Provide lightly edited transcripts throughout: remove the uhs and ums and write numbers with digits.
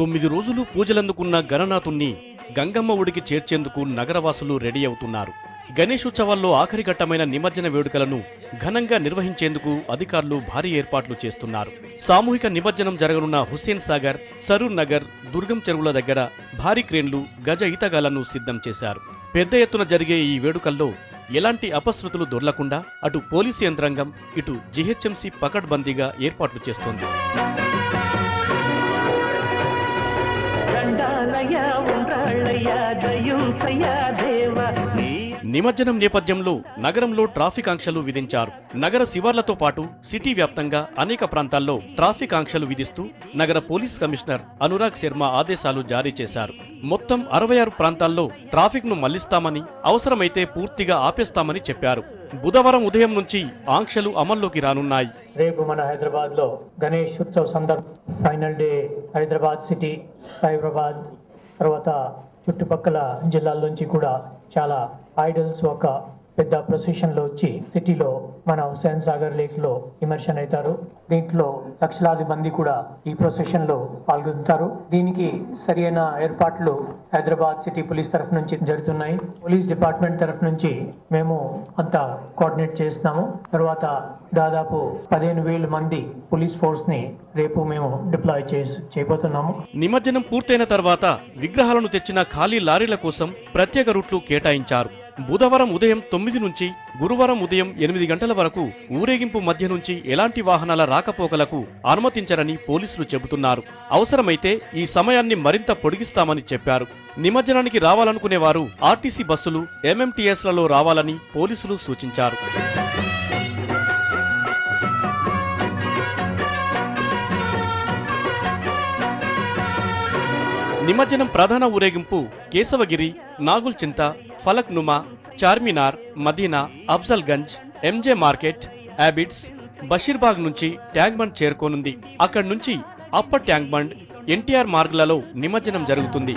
9 రోజులు పూజలందుకున్న గణనాథుణ్ణి గంగమ్మ ఒడికి చేర్చేందుకు నగరవాసులు రెడీ అవుతున్నారు. గణేశోత్సవాల్లో ఆఖరి ఘట్టమైన నిమజ్జన వేడుకలను ఘనంగా నిర్వహించేందుకు అధికారులు భారీ ఏర్పాట్లు చేస్తున్నారు. సామూహిక నిమజ్జనం జరగనున్న హుస్సేన్ సాగర్, సరూర్ నగర్, దుర్గం చెరువుల దగ్గర భారీ క్రేన్లు, గజ ఈతగాళ్లను సిద్ధం చేశారు. పెద్ద ఎత్తున జరిగే ఈ వేడుకల్లో ఎలాంటి అపశృతులు దొర్లకుండా అటు పోలీసు యంత్రాంగం, ఇటు జీహెచ్ఎంసీ పకడ్బందీగా ఏర్పాట్లు చేస్తోంది. నిమజ్జనం నేపథ్యంలో నగరంలో ట్రాఫిక్ ఆంక్షలు విధించారు. నగర శివార్లతో పాటు సిటీ వ్యాప్తంగా అనేక ప్రాంతాల్లో ట్రాఫిక్ ఆంక్షలు విధిస్తూ నగర పోలీస్ కమిషనర్ అనురాగ్ శర్మ ఆదేశాలు జారీ చేశారు. మొత్తం 66 ప్రాంతాల్లో ట్రాఫిక్ ను మళ్లిస్తామని, అవసరమైతే పూర్తిగా ఆపేస్తామని చెప్పారు. బుధవారం ఉదయం నుంచి ఆంక్షలు అమల్లోకి రానున్నాయి. రేపు మన హైదరాబాద్ లో Ganesh Utsav final day Hyderabad city, Cyberabad తర్వాత చుట్టుపక్కల జిల్లాల నుంచి కూడా చాలా ఐడల్స్ ఒక పెద్ద ప్రొసెషన్ లో వచ్చి సిటీలో మన హుస్సేన్ సాగర్ లేక్ లో ఇమర్షన్ అవుతారు. దీంట్లో లక్షలాది మంది కూడా ఈ ప్రొసెషన్ లో పాల్గొంటారు. దీనికి సరైన ఏర్పాట్లు హైదరాబాద్ సిటీ పోలీస్ తరఫు నుంచి జరుగుతున్నాయి. పోలీస్ డిపార్ట్మెంట్ తరఫు నుంచి మేము అంతా కోఆర్డినేట్ చేస్తున్నాము. తర్వాత దాదాపు 15,000 మంది పోలీస్ ఫోర్స్ ని రేపు మేము డిప్లాయ్ చేయబోతున్నాము. నిమజ్జనం పూర్తయిన తర్వాత విగ్రహాలను తెచ్చిన ఖాళీ లారీల కోసం ప్రత్యేక రూట్లు కేటాయించారు. బుధవారం ఉదయం 9 నుంచి గురువారం ఉదయం 8 గంటల వరకు ఊరేగింపు మధ్య నుంచి ఎలాంటి వాహనాల రాకపోకలకు అనుమతించరని పోలీసులు చెబుతున్నారు. అవసరమైతే ఈ సమయాన్ని మరింత పొడిగిస్తామని చెప్పారు. నిమజ్జనానికి రావాలనుకునేవారు ఆర్టీసీ బస్సులు, ఎంఎంటీఎస్లలో రావాలని పోలీసులు సూచించారు. నిమజ్జనం ప్రధాన ఊరేగింపు Keshavagiri, Nagulchinta, Falaknuma, Charminar, Madina, Afzalgunj, MJ market, Abids, Basheerbagh నుంచి ట్యాంక్ బండ్ చేరుకోనుంది. అక్కడి నుంచి అప్పర్ ట్యాంక్ బండ్, ఎన్టీఆర్ మార్గులలో నిమజ్జనం జరుగుతుంది.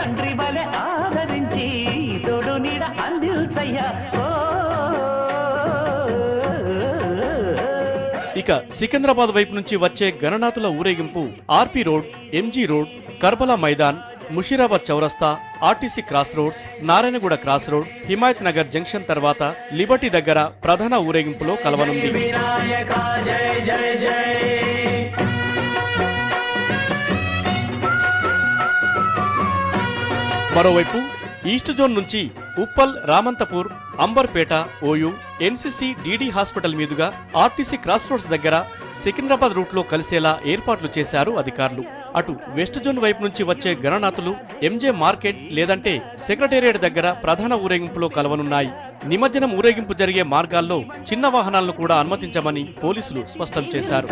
ఇక సికింద్రాబాద్ వైపు నుంచి వచ్చే గణనాథుల ఊరేగింపు RP road, MG road, Karbala Maidan, Musheerabad Chowrasta, RTC cross roads, Narayanguda cross road, Himayat Nagar junction తర్వాత లిబర్టీ దగ్గర ప్రధాన ఊరేగింపులో కలవనుంది. మరోవైపు ఈస్ట్ జోన్ నుంచి Uppal, Ramanthapur, Amberpet, OU, NCC, DD hospital మీదుగా ఆర్టీసీ క్రాస్ రోడ్స్ దగ్గర సికింద్రాబాద్ రూట్లో కలిసేలా ఏర్పాట్లు చేశారు అధికారులు. అటు వెస్ట్ జోన్ వైపు నుంచి వచ్చే గణనాథులు ఎంజే మార్కెట్ లేదంటే సెక్రటేరియట్ దగ్గర ప్రధాన ఊరేగింపులో కలవనున్నాయి. నిమజ్జనం ఊరేగింపు జరిగే మార్గాల్లో చిన్న వాహనాలను కూడా అనుమతించమని పోలీసులు స్పష్టం చేశారు.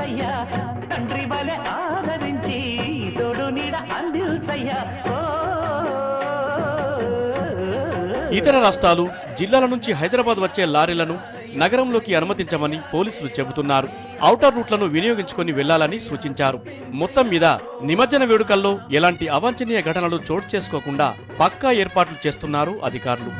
ఇతర రాష్ట్రాలు, జిల్లాల నుంచి హైదరాబాద్ వచ్చే లారీలను నగరంలోకి అనుమతించమని పోలీసులు చెబుతున్నారు. ఔటర్ రూట్లను వినియోగించుకొని వెళ్లాలని సూచించారు. మొత్తం మీద నిమజ్జన వేడుకల్లో ఎలాంటి అవాంఛనీయ ఘటనలు చోటు చేసుకోకుండా పక్కా ఏర్పాట్లు చేస్తున్నారు అధికారులు.